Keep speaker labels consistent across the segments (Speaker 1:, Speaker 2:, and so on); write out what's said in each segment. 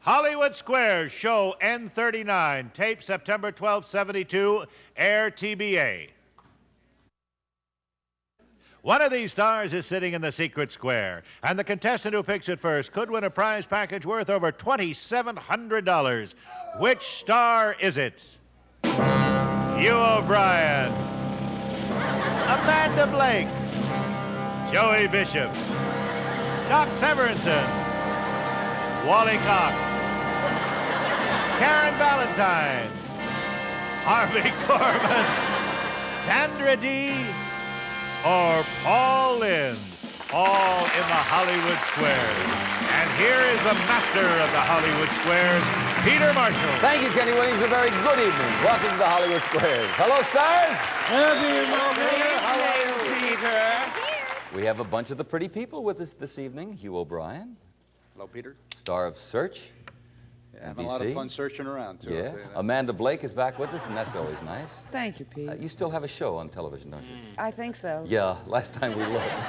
Speaker 1: Hollywood Squares Show N39, tape September 12, 72, air TBA. One of these stars is sitting in the secret square, and the contestant who picks it first could win a prize package worth over $2,700. Which star is it? Hugh O'Brien, Amanda Blake, Joey Bishop, Doc Severinsen, Wally Cox, Karen Valentine, Harvey Korman, Sandra Dee, or Paul Lynde, all in the Hollywood Squares. And here is the master of the Hollywood Squares, Peter Marshall.
Speaker 2: Thank you, Kenny Williams. A very good evening. Welcome to the Hollywood Squares. Hello, stars.
Speaker 3: Hello, Peter.
Speaker 2: We have a bunch of the pretty people with us this evening. Hugh O'Brien.
Speaker 4: Hello, Peter.
Speaker 2: Star of Search.
Speaker 4: Having a lot of fun searching around, too.
Speaker 2: Yeah. Amanda Blake is back with us, and that's always nice.
Speaker 3: Thank you, Pete.
Speaker 2: You still have a show on television, don't you?
Speaker 3: I think so.
Speaker 2: Yeah, last time we looked.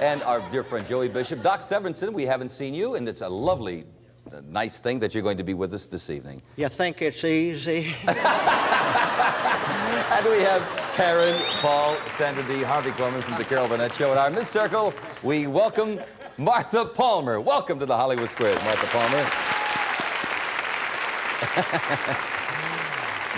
Speaker 2: And our dear friend Joey Bishop. Doc Severinsen, we haven't seen you, and it's a lovely, nice thing that you're going to be with us this evening.
Speaker 5: You think it's easy?
Speaker 2: And we have Karen, Paul, Sandra Dee, Harvey Korman from the Carol Burnett Show. And in this circle, we welcome Martha Palmer. Welcome to the Hollywood Squares, Martha Palmer.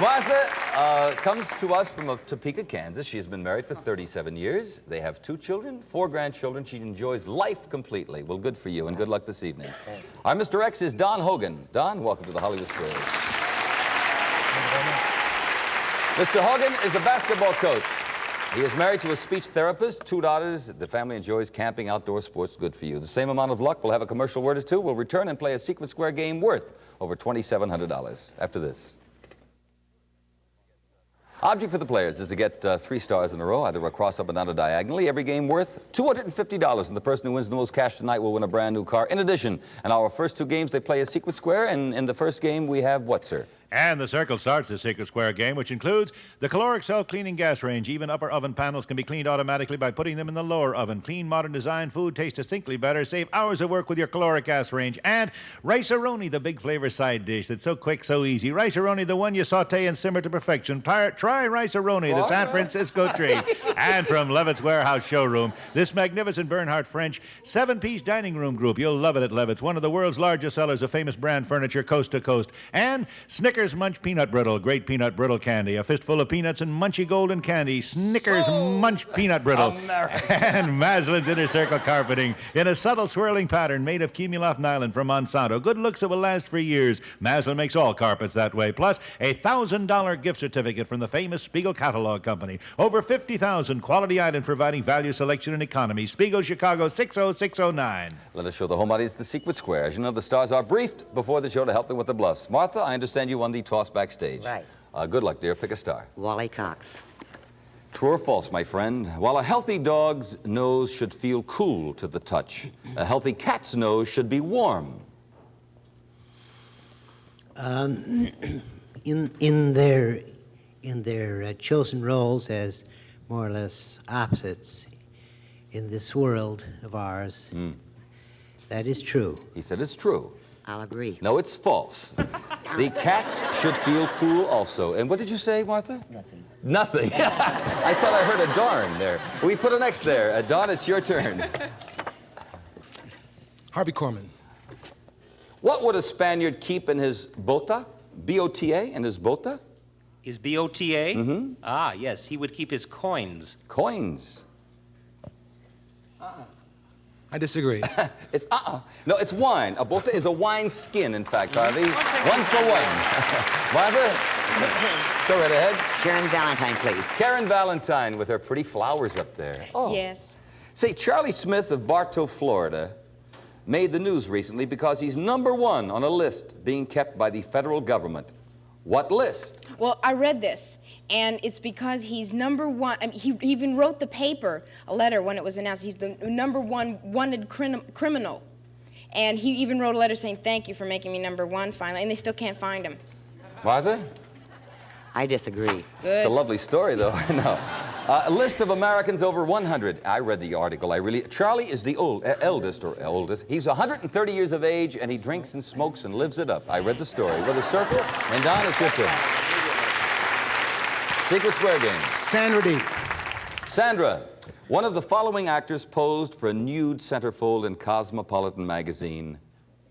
Speaker 2: Martha comes to us from Topeka, Kansas. She has been married for 37 years. They have 2 children, 4 grandchildren. She enjoys life completely. Well, good for you, and good luck this evening. Our Mr. X is Don Hogan. Don, welcome to the Hollywood Squares. Mr. Hogan is a basketball coach. He is married to a speech therapist, 2 daughters. The family enjoys camping, outdoor sports. Good for you. The same amount of luck. We'll have a commercial word or two. We'll return and play a secret square game worth over $2,700 after this. Object for the players is to get 3 stars in a row, either across, up, and down, or diagonally. Every game worth $250, and the person who wins the most cash tonight will win a brand new car. In addition, in our first 2 games, they play a secret square, and in the first game, we have what, sir?
Speaker 1: And the circle starts the secret square game, which includes the caloric self-cleaning gas range. Even upper oven panels can be cleaned automatically by putting them in the lower oven. Clean, modern design food tastes distinctly better. Save hours of work with your caloric gas range. And Rice-A-Roni, the big flavor side dish that's so quick, so easy. Rice-A-Roni, the one you saute and simmer to perfection. Try Rice-A-Roni, the San Francisco treat. And from Levitt's Warehouse Showroom, this magnificent Bernhardt French 7-piece dining room group. You'll love it at Levitt's, one of the world's largest sellers of famous brand furniture coast to coast. And Snickers Munch Peanut Brittle, great peanut brittle candy. A fistful of peanuts and munchy golden candy. Snickers Munch Peanut Brittle. And Maslin's Inner Circle carpeting in a subtle swirling pattern made of Cumuloff nylon from Monsanto. Good looks that will last for years. Maslin makes all carpets that way. Plus, a $1,000 gift certificate from the famous Spiegel Catalog Company. Over 50,000 quality items providing value, selection, and economy. Spiegel, Chicago, 60609.
Speaker 2: Let us show the home audience the secret square. As you know, the stars are briefed before the show to help them with the bluffs. Martha, I understand you won the toss backstage.
Speaker 3: Right.
Speaker 2: Good luck, dear. Pick a star.
Speaker 3: Wally Cox.
Speaker 2: True or false, my friend? While a healthy dog's nose should feel cool to the touch, a healthy cat's nose should be warm.
Speaker 5: In their chosen roles as more or less opposites in this world of ours, that is true.
Speaker 2: He said it's true.
Speaker 3: I'll agree.
Speaker 2: No, it's false. The cats should feel cool also. And what did you say, Martha?
Speaker 3: Nothing.
Speaker 2: Nothing. I thought I heard a darn there. We put an X there. Don, it's your turn.
Speaker 6: Harvey Korman.
Speaker 2: What would a Spaniard keep in his bota? B-O-T-A in his bota?
Speaker 7: His B-O-T-A?
Speaker 2: Mm-hmm.
Speaker 7: Ah, yes, he would keep his coins.
Speaker 2: Coins.
Speaker 6: I disagree.
Speaker 2: It's No, it's wine. A bota is a wine skin, in fact, Harvey. 1 for 1. Martha, go right ahead.
Speaker 3: Karen Valentine, please.
Speaker 2: Karen Valentine with her pretty flowers up there. Oh.
Speaker 8: Yes.
Speaker 2: Say, Charlie Smith of Bartow, Florida, made the news recently because he's #1 on a list being kept by the federal government. What list?
Speaker 8: Well, I read this, and it's because he's #1. I mean, he even wrote the paper a letter when it was announced. He's the #1 wanted criminal. And he even wrote a letter saying, thank you for making me #1 finally, and they still can't find him.
Speaker 2: Martha?
Speaker 3: I disagree.
Speaker 8: Good.
Speaker 2: It's a lovely story, though. No. A list of Americans over 100. I read the article. Charlie is the eldest. He's 130 years of age, and he drinks and smokes and lives it up. I read the story. With a circle, and Don, it's your turn. Secret Square game.
Speaker 6: Sandra D.
Speaker 2: Sandra, one of the following actors posed for a nude centerfold in Cosmopolitan magazine,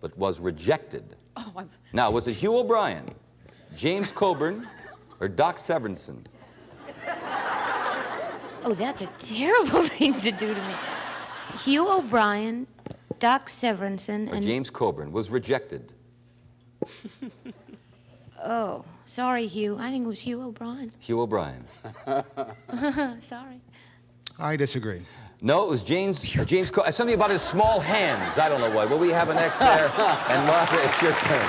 Speaker 2: but was rejected.
Speaker 9: Oh,
Speaker 2: Now, was it Hugh O'Brien, James Coburn, or Doc Severinsen?
Speaker 9: oh, that's a terrible thing to do to me. Hugh O'Brien, Doc Severinsen, and
Speaker 2: James Coburn was rejected.
Speaker 9: Oh, sorry, Hugh. I think it was Hugh O'Brien.
Speaker 2: Hugh O'Brien.
Speaker 9: Sorry.
Speaker 6: I disagree.
Speaker 2: No, it was something about his small hands. I don't know what. Well, we have an X there. And Martha, it's your turn.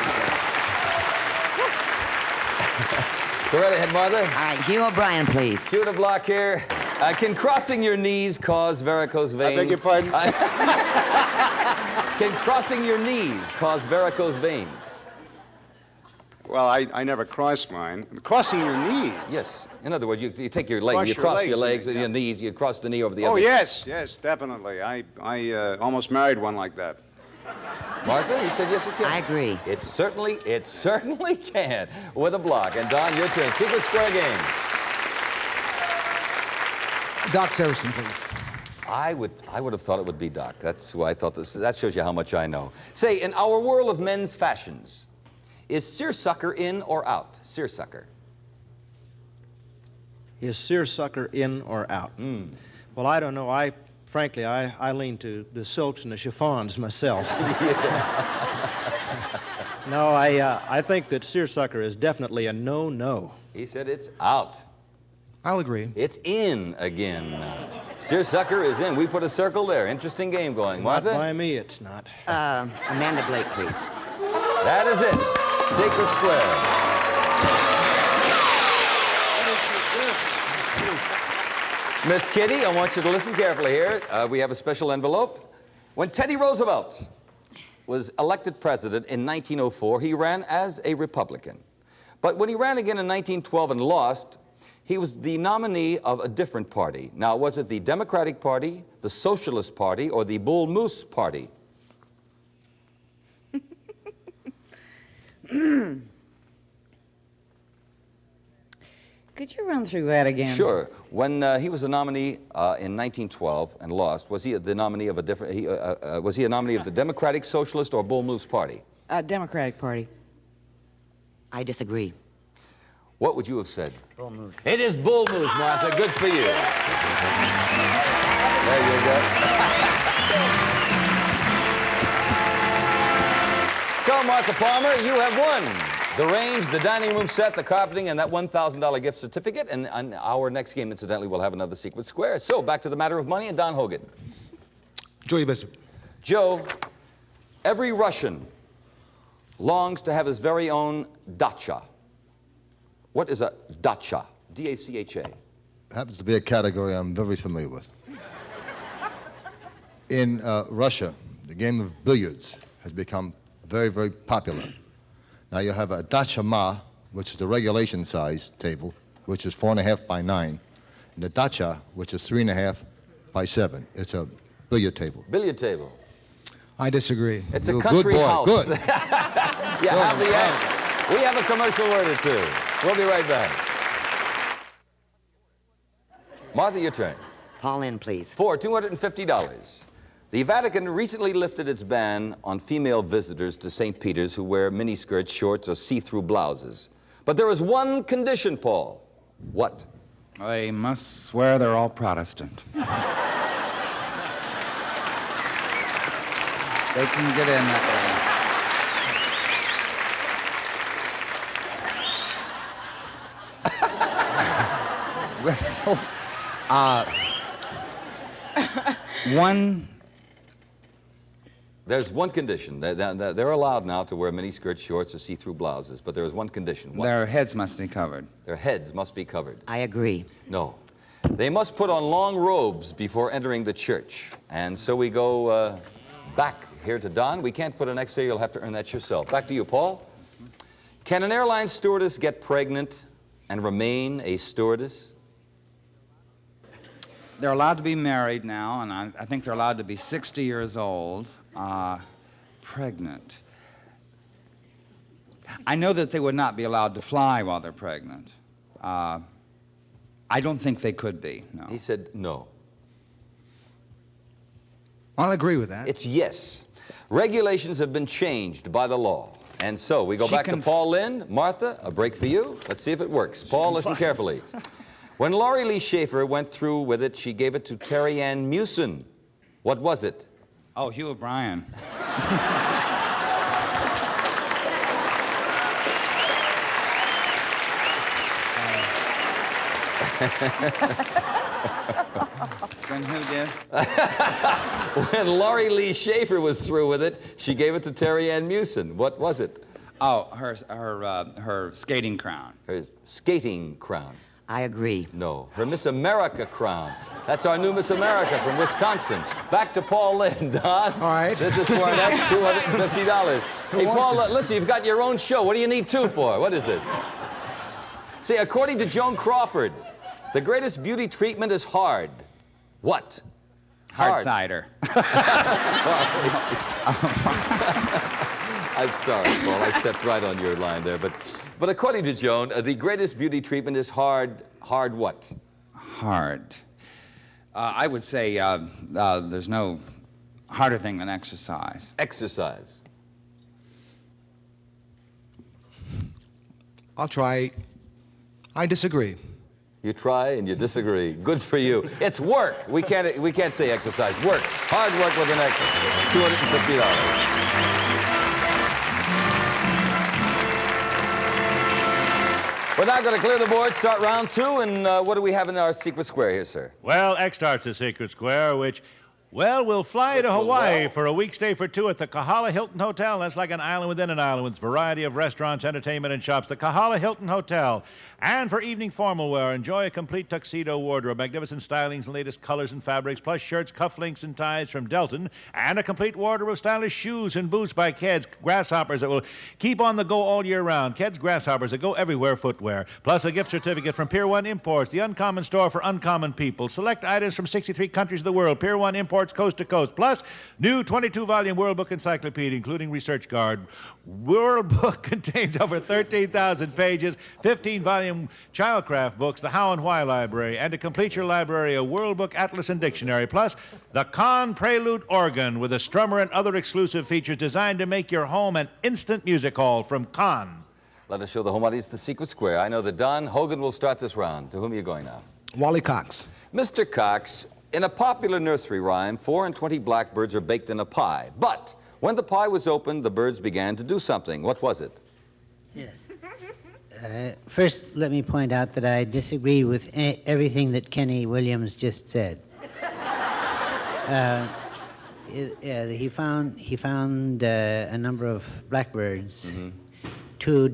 Speaker 2: Go right ahead, Martha.
Speaker 3: All right, Hugh O'Brien, please.
Speaker 2: Cue the block here. Can crossing your knees cause varicose veins?
Speaker 4: I beg your pardon?
Speaker 2: Can crossing your knees cause varicose veins?
Speaker 4: Well, I never cross mine. Crossing your knees?
Speaker 2: Yes. In other words, you take your leg,
Speaker 4: Cross
Speaker 2: you
Speaker 4: your
Speaker 2: cross
Speaker 4: legs,
Speaker 2: your legs
Speaker 4: you
Speaker 2: and
Speaker 4: mean,
Speaker 2: your knees, you cross the knee over the other.
Speaker 4: Oh, yes, definitely. I almost married one like that.
Speaker 2: Martha, you said yes, it can.
Speaker 3: I agree.
Speaker 2: It certainly can. With a block. And Don, your turn. Secret Square game.
Speaker 6: Doc Severinsen, please.
Speaker 2: I would have thought it would be Doc. That's who I thought this. That shows you how much I know. Say, in our world of men's fashions, is seersucker in or out? Seersucker.
Speaker 10: Is seersucker in or out? Well, I don't know. Frankly, I lean to the silks and the chiffons myself. No, I think that seersucker is definitely a no-no.
Speaker 2: He said it's out.
Speaker 6: I'll agree.
Speaker 2: It's in again. Seersucker is in. We put a circle there. Interesting game going. Martha?
Speaker 10: Not by me, it's not.
Speaker 3: Amanda Blake, please.
Speaker 2: That is it. Secret Square. Miss Kitty, I want you to listen carefully here. We have a special envelope. When Teddy Roosevelt was elected president in 1904, he ran as a Republican. But when he ran again in 1912 and lost, he was the nominee of a different party. Now, was it the Democratic Party, the Socialist Party, or the Bull Moose Party?
Speaker 11: Could you run through that again?
Speaker 2: Sure. When he was a nominee in 1912 and lost, was he the nominee of a different? Was he a nominee of the Democratic, Socialist, or Bull Moose Party?
Speaker 11: Democratic Party.
Speaker 3: I disagree.
Speaker 2: What would you have said?
Speaker 3: Bull Moose.
Speaker 2: It is Bull Moose, Martha. Good for you. There you go. So, Martha Palmer, you have won the range, the dining room set, the carpeting, and that $1,000 gift certificate. And on our next game, incidentally, we'll have another Secret Square. So, back to the matter of money and Don Hogan.
Speaker 6: Joey Bishop.
Speaker 2: Joe, every Russian longs to have his very own dacha. What is a dacha? D-A-C-H-A.
Speaker 12: Happens to be a category I'm very familiar with. In Russia, the game of billiards has become very, very popular. Now you have a dacha ma, which is the regulation size table, which is 4.5 by 9, and the dacha, which is 3.5 by 7. It's a billiard table.
Speaker 2: Billiard table.
Speaker 6: I disagree.
Speaker 2: It's
Speaker 12: You're
Speaker 2: a country
Speaker 12: good boy.
Speaker 2: house.
Speaker 12: Good.
Speaker 2: You have the answer. We have a commercial word or two. We'll be right back. Martha, your turn.
Speaker 3: Paul in, please.
Speaker 2: For $250. The Vatican recently lifted its ban on female visitors to St. Peter's who wear miniskirts, shorts, or see-through blouses. But there is one condition, Paul. What?
Speaker 13: They must swear they're all Protestant. They can get in that way. Whistles.
Speaker 2: There's one condition. They're allowed now to wear miniskirts, shorts, or see-through blouses, but there is one condition. What?
Speaker 13: Their heads must be covered.
Speaker 2: Their heads must be covered.
Speaker 3: I agree.
Speaker 2: No. They must put on long robes before entering the church. And so we go back here to Don. We can't put an X there. You'll have to earn that yourself. Back to you, Paul. Can an airline stewardess get pregnant and remain a stewardess?
Speaker 13: they're allowed to be married now, and I think they're allowed to be 60 years old, pregnant. I know that they would not be allowed to fly while they're pregnant. I don't think they could be, no.
Speaker 2: He said no.
Speaker 6: I'll agree with that.
Speaker 2: It's yes. Regulations have been changed by the law. And so we go back to Paul Lynde. Martha, a break for you. Let's see if it works. Paul, listen carefully. When Laurie Lee Schaefer went through with it, she gave it to Terry Ann Mewson. What was it?
Speaker 13: Oh, Hugh O'Brien. Then who did?
Speaker 2: When Laurie Lee Schaefer was through with it, she gave it to Terry Ann Mewson. What was it?
Speaker 13: Oh, her skating crown.
Speaker 2: Her skating crown.
Speaker 3: I agree.
Speaker 2: No, her Miss America crown. That's our new Miss America from Wisconsin. Back to Paul Lynde, Don.
Speaker 6: All right.
Speaker 2: This is for an extra $250. Hey, Paul, listen, you've got your own show. What do you need two for? What is this? See, according to Joan Crawford, the greatest beauty treatment is hard. What?
Speaker 13: Hard cider.
Speaker 2: I'm sorry, Paul. I stepped right on your line there. But according to Joan, the greatest beauty treatment is hard. Hard what?
Speaker 13: Hard. I would say there's no harder thing than exercise.
Speaker 2: Exercise.
Speaker 6: I'll try. I disagree.
Speaker 2: You try and you disagree. Good for you. It's work. We can't say exercise. Work. Hard work with an X. $250. We're now going to clear the board, start round two, and what do we have in our secret square here, sir?
Speaker 1: Well, X starts the secret square, which, well, we'll fly to Hawaii for a week stay for two at the Kahala Hilton Hotel. That's like an island within an island with a variety of restaurants, entertainment, and shops. The Kahala Hilton Hotel. And for evening formal wear, enjoy a complete tuxedo wardrobe, magnificent stylings and latest colors and fabrics, plus shirts, cufflinks, and ties from Delton, and a complete wardrobe of stylish shoes and boots by Keds, grasshoppers that will keep on the go all year round. Keds grasshoppers that go everywhere footwear, plus a gift certificate from Pier 1 Imports, the uncommon store for uncommon people. Select items from 63 countries of the world. Pier 1 Imports coast to coast, plus new 22-volume World Book Encyclopedia, including Research Guard. World Book contains over 13,000 pages, 15-volume childcraft books, the How and Why Library, and to complete your library, a World Book Atlas and Dictionary, plus the Con Prelude organ with a strummer and other exclusive features designed to make your home an instant music hall from Con.
Speaker 2: Let us show the home audience the secret square. I know that Don Hogan will start this round. To whom are you going now?
Speaker 6: Wally Cox.
Speaker 2: Mr. Cox, in a popular nursery rhyme, 4 and 20 blackbirds are baked in a pie. But when the pie was opened, the birds began to do something. What was it?
Speaker 5: Yes. First, let me point out that I disagree with everything that Kenny Williams just said. He found a number of blackbirds, 24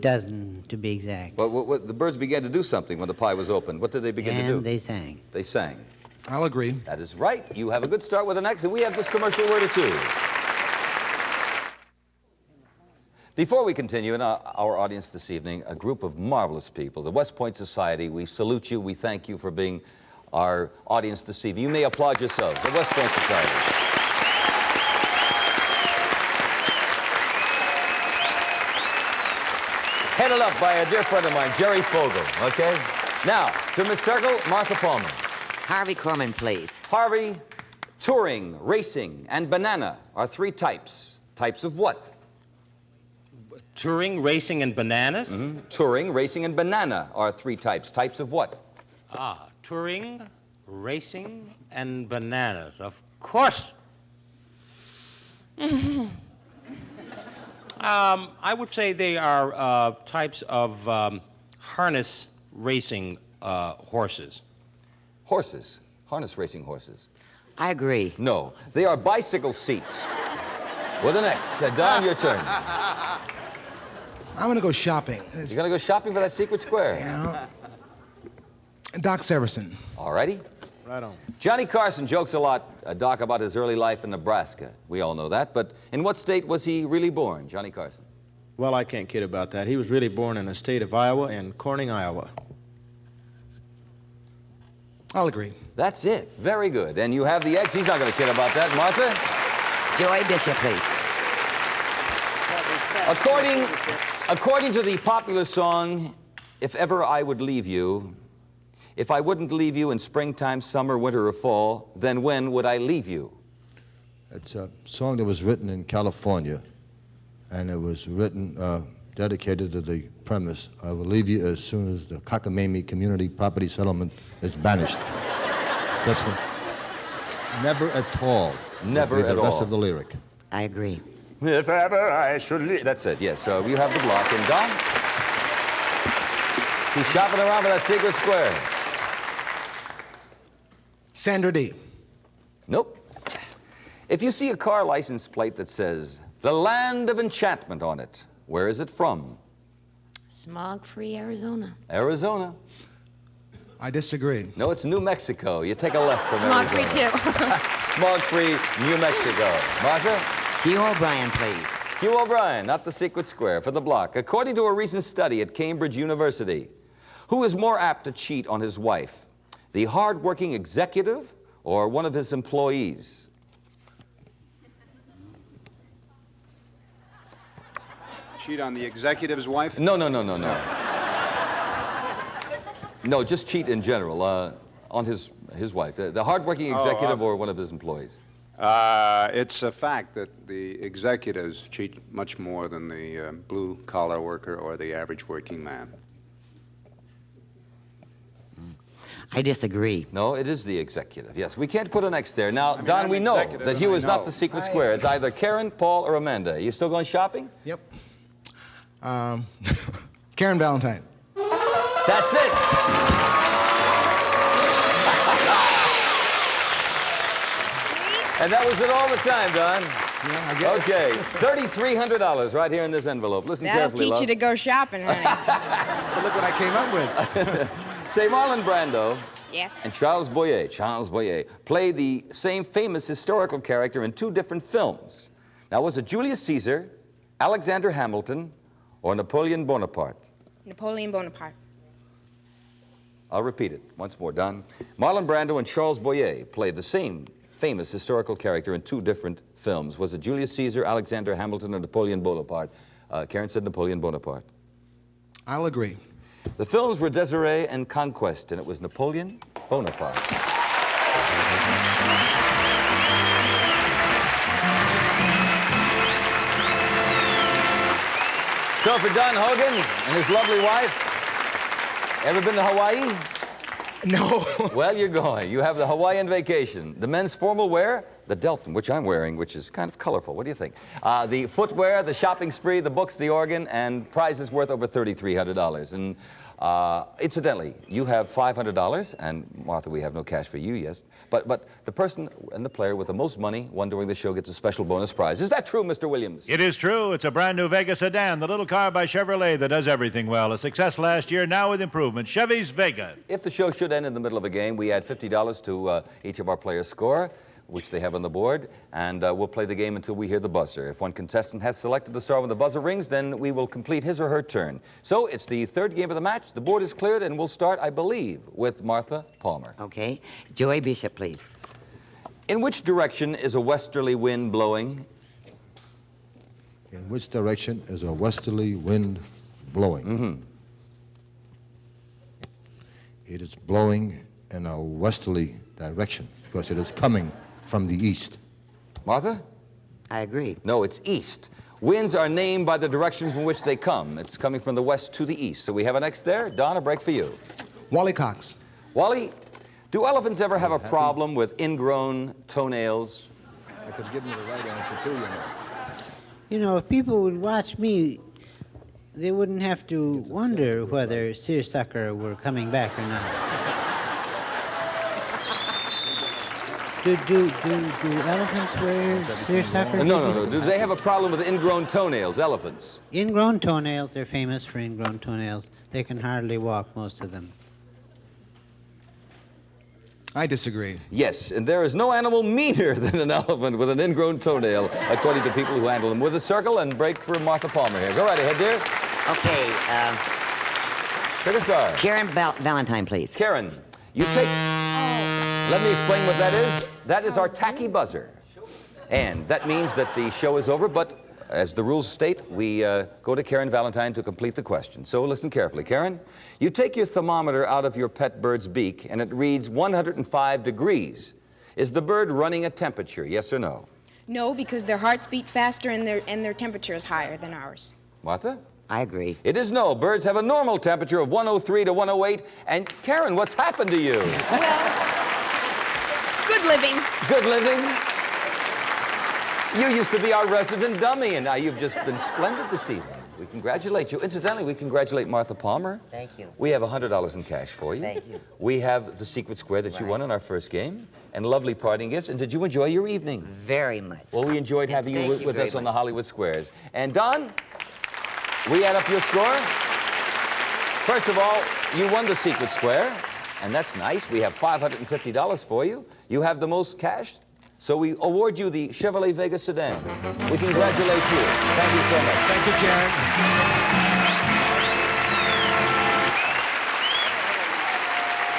Speaker 5: to be exact.
Speaker 2: Well, the birds began to do something when the pie was opened. What did they begin to do?
Speaker 5: And they sang.
Speaker 2: They sang.
Speaker 6: I'll agree.
Speaker 2: That is right. You have a good start with an X, and we have this commercial word or two. Before we continue in our audience this evening, a group of marvelous people, the West Point Society, we salute you. We thank you for being our audience this evening. You may applaud yourselves. The West Point Society. Headed up by a dear friend of mine, Jerry Fogel, okay? Now, to Miss Circle, Martha Palmer.
Speaker 3: Harvey Korman, please.
Speaker 2: Harvey, touring, racing, and banana are 3 types. Types of what?
Speaker 7: Touring, racing, and bananas?
Speaker 2: Touring, racing, and banana are 3 types. Types of what?
Speaker 7: Touring, racing, and bananas. Of course. I would say they are types of harness racing horses.
Speaker 2: Horses. Harness racing horses.
Speaker 3: I agree.
Speaker 2: No. They are bicycle seats. With an X. Don, your turn.
Speaker 6: I'm going to go shopping.
Speaker 2: You're going to go shopping for that secret square?
Speaker 6: Yeah. Doc Severinsen.
Speaker 2: All righty.
Speaker 10: Right on.
Speaker 2: Johnny Carson jokes a lot, Doc, about his early life in Nebraska. We all know that. But in what state was he really born, Johnny Carson?
Speaker 10: Well, I can't kid about that. He was really born in the state of Iowa, in Corning, Iowa.
Speaker 6: I'll agree.
Speaker 2: That's it. Very good. And you have the eggs. He's not going to kid about that. Martha?
Speaker 3: Joy Bishop, please.
Speaker 2: According to the popular song, If Ever I Would Leave You, if I wouldn't leave you in springtime, summer, winter, or fall, then when would I leave you?
Speaker 12: It's a song that was written in California, and it was written, dedicated to the premise, I will leave you as soon as the Cockamamie Community Property Settlement is banished. That's what. Never at all.
Speaker 2: Never
Speaker 12: would be
Speaker 2: at
Speaker 12: the rest
Speaker 2: all.
Speaker 12: of the lyric.
Speaker 3: I agree.
Speaker 2: If ever I should leave. That's it, yes. So you have the block. And Don? He's shopping around for that secret square.
Speaker 6: Sandra D.
Speaker 2: Nope. If you see a car license plate that says, the land of enchantment on it, where is it from?
Speaker 9: Smog-free Arizona.
Speaker 2: Arizona.
Speaker 6: I disagree.
Speaker 2: No, it's New Mexico. You take a left from
Speaker 9: Smog-free
Speaker 2: Arizona.
Speaker 9: too.
Speaker 2: Smog-free New Mexico. Martha?
Speaker 3: Hugh O'Brien, please.
Speaker 2: Hugh O'Brien, not the secret square, for the block. According to a recent study at Cambridge University, who is more apt to cheat on his wife? The hard-working executive or one of his employees?
Speaker 4: Cheat on the executive's wife?
Speaker 2: No. No, just cheat in general on his wife. The hard-working executive or one of his employees?
Speaker 4: It's a fact that the executives cheat much more than the blue-collar worker or the average working man.
Speaker 3: I disagree.
Speaker 2: No, it is the executive. Yes, we can't put an X there. Now,
Speaker 4: I mean,
Speaker 2: Don,
Speaker 4: I'm
Speaker 2: we know
Speaker 4: executive
Speaker 2: that Hugh
Speaker 4: and I
Speaker 2: is not
Speaker 4: know.
Speaker 2: the secret square. It's either Karen, Paul, or Amanda. Are you still going shopping?
Speaker 6: Yep. Karen Valentine.
Speaker 2: That's it. And that was it all the time, Don.
Speaker 6: Yeah, I get
Speaker 2: Okay, $3,300 right here in this envelope. Listen
Speaker 8: That'll
Speaker 2: carefully,
Speaker 8: teach
Speaker 2: love.
Speaker 8: you to go shopping, honey.
Speaker 6: But look what I came up with.
Speaker 2: Say Marlon Brando
Speaker 8: Yes.
Speaker 2: and Charles Boyer played the same famous historical character in two different films. Now, was it Julius Caesar, Alexander Hamilton, or Napoleon Bonaparte?
Speaker 8: Napoleon Bonaparte.
Speaker 2: I'll repeat it once more, Don. Marlon Brando and Charles Boyer played the same famous historical character in two different films. Was it Julius Caesar, Alexander Hamilton, or Napoleon Bonaparte? Karen said Napoleon Bonaparte.
Speaker 6: I'll agree.
Speaker 2: The films were Desiree and Conquest, and it was Napoleon Bonaparte. So for Don Hogan and his lovely wife, ever been to Hawaii?
Speaker 6: No.
Speaker 2: Well, you're going. You have the Hawaiian vacation. The men's formal wear, the Delton, which I'm wearing, which is kind of colorful. What do you think? The footwear, the shopping spree, the books, the organ, and prizes worth over $3,300. And incidentally, you have $500, and Martha, we have no cash for you, yes. But the person and the player with the most money won during the show gets a special bonus prize. Is that true, Mr. Williams?
Speaker 1: It is true. It's a brand new Vega sedan, the little car by Chevrolet that does everything well. A success last year, now with improvement. Chevy's Vega.
Speaker 2: If the show should end in the middle of a game, we add $50 to each of our players' score, which they have on the board, and we'll play the game until we hear the buzzer. If one contestant has selected the star when the buzzer rings, then we will complete his or her turn. So it's the third game of the match. The board is cleared, and we'll start, I believe, with Martha Palmer.
Speaker 3: Okay. Joy Bishop, please.
Speaker 2: In which direction is a westerly wind blowing?
Speaker 12: In which direction is a westerly wind blowing?
Speaker 2: Mm-hmm.
Speaker 12: It is blowing in a westerly direction because it is coming from the east.
Speaker 2: Martha?
Speaker 3: I agree.
Speaker 2: No, it's east. Winds are named by the direction from which they come. It's coming from the west to the east. So we have an X there. Don, a break for you.
Speaker 6: Wally Cox.
Speaker 2: Wally, do elephants ever have a problem with ingrown toenails?
Speaker 12: I could give me the right answer too, you know.
Speaker 5: You know, if people would watch me, they wouldn't have to wonder whether seersucker were coming back or not. Do elephants wear seersucker?
Speaker 2: No. Do they have a problem with ingrown toenails, elephants?
Speaker 5: Ingrown toenails, they're famous for ingrown toenails. They can hardly walk, most of them.
Speaker 6: I disagree.
Speaker 2: Yes, and there is no animal meaner than an elephant with an ingrown toenail, according to people who handle them. With a circle and break for Martha Palmer here. Go right ahead, dear.
Speaker 3: Okay.
Speaker 2: Pick a star.
Speaker 3: Karen Valentine, please.
Speaker 2: Karen, you take... Let me explain what that is. That is our tacky buzzer. And that means that the show is over, but as the rules state, we go to Karen Valentine to complete the question. So listen carefully. Karen, you take your thermometer out of your pet bird's beak, and it reads 105 degrees. Is the bird running a temperature, yes or no?
Speaker 8: No, because their hearts beat faster and their temperature is higher than ours.
Speaker 2: Martha?
Speaker 3: I agree.
Speaker 2: It is no. Birds have a normal temperature of 103 to 108. And Karen, what's happened to you?
Speaker 8: Good living.
Speaker 2: Good living? You used to be our resident dummy, and now you've just been splendid this evening. We congratulate you. Incidentally, we congratulate Martha Palmer.
Speaker 3: Thank you.
Speaker 2: We have $100 in cash for you.
Speaker 3: Thank you.
Speaker 2: We have the secret square that you won in our first game, and lovely parting gifts. And did you enjoy your evening?
Speaker 3: Very much.
Speaker 2: Well, we enjoyed having you
Speaker 3: Thank you
Speaker 2: with
Speaker 3: very
Speaker 2: us on
Speaker 3: much.
Speaker 2: the Hollywood Squares. And Don, we add up your score. First of all, you won the secret square, and that's nice. We have $550 for you. You have the most cash, so we award you the Chevrolet Vega sedan. We congratulate you. Thank you so much.
Speaker 6: Thank you, Karen.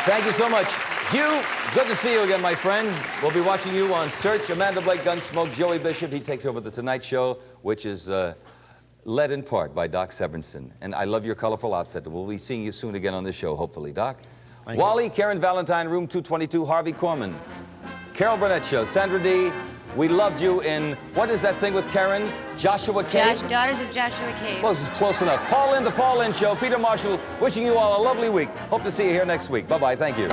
Speaker 2: Thank you so much. Hugh, good to see you again, my friend. We'll be watching you on Search, Amanda Blake, Gunsmoke, Joey Bishop. He takes over The Tonight Show, which is led in part by Doc Severinsen. And I love your colorful outfit. We'll be seeing you soon again on this show, hopefully, Doc.
Speaker 10: Thank you.
Speaker 2: Wally, Karen Valentine, Room 222, Harvey Korman. Carol Burnett Show, Sandra Dee. We loved you in, what is that thing with Karen? Joshua Cave?
Speaker 9: Daughters of Joshua Cave.
Speaker 2: Well, this is close enough. Paul Lynn, The Paul Lynn Show. Peter Marshall, wishing you all a lovely week. Hope to see you here next week. Bye-bye. Thank you.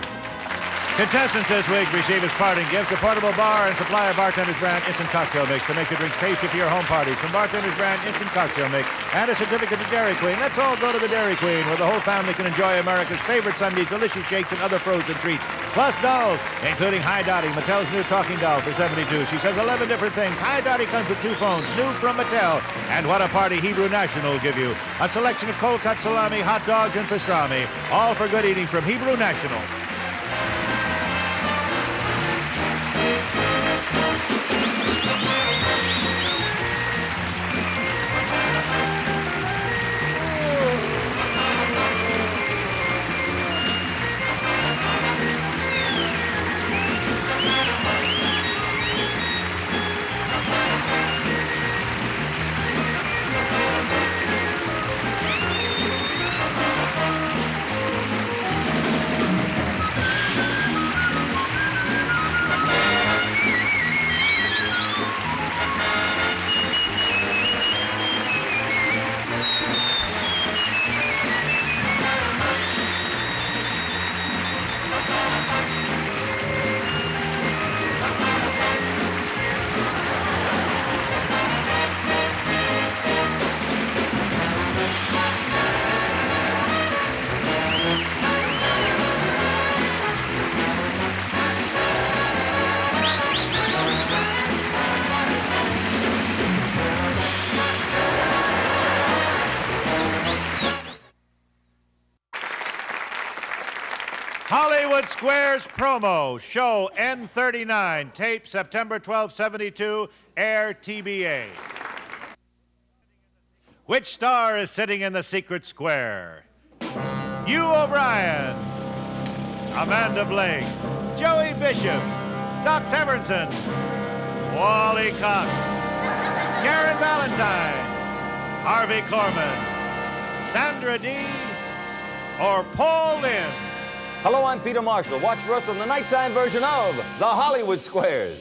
Speaker 1: Contestants this week receive as parting gifts a portable bar and supply of Bartender's Brand Instant Cocktail Mix to make your drinks tasty for your home parties. From Bartender's Brand Instant Cocktail Mix and a certificate to Dairy Queen. Let's all go to the Dairy Queen, where the whole family can enjoy America's favorite Sundays, delicious shakes, and other frozen treats. Plus dolls, including Hi Dottie, Mattel's new talking doll for $72. She says 11 different things. Hi Dottie comes with 2 phones, new from Mattel. And what a party Hebrew National will give you. A selection of cold cut salami, hot dogs, and pastrami. All for good eating from Hebrew National. Hollywood Squares promo, show N39, tape September 12, 72, air TBA. Which star is sitting in the secret square? Hugh O'Brien, Amanda Blake, Joey Bishop, Doc Severinsen, Wally Cox, Karen Valentine, Harvey Korman, Sandra Dee, or Paul Lynn.
Speaker 2: Hello, I'm Peter Marshall. Watch for us on the nighttime version of The Hollywood Squares.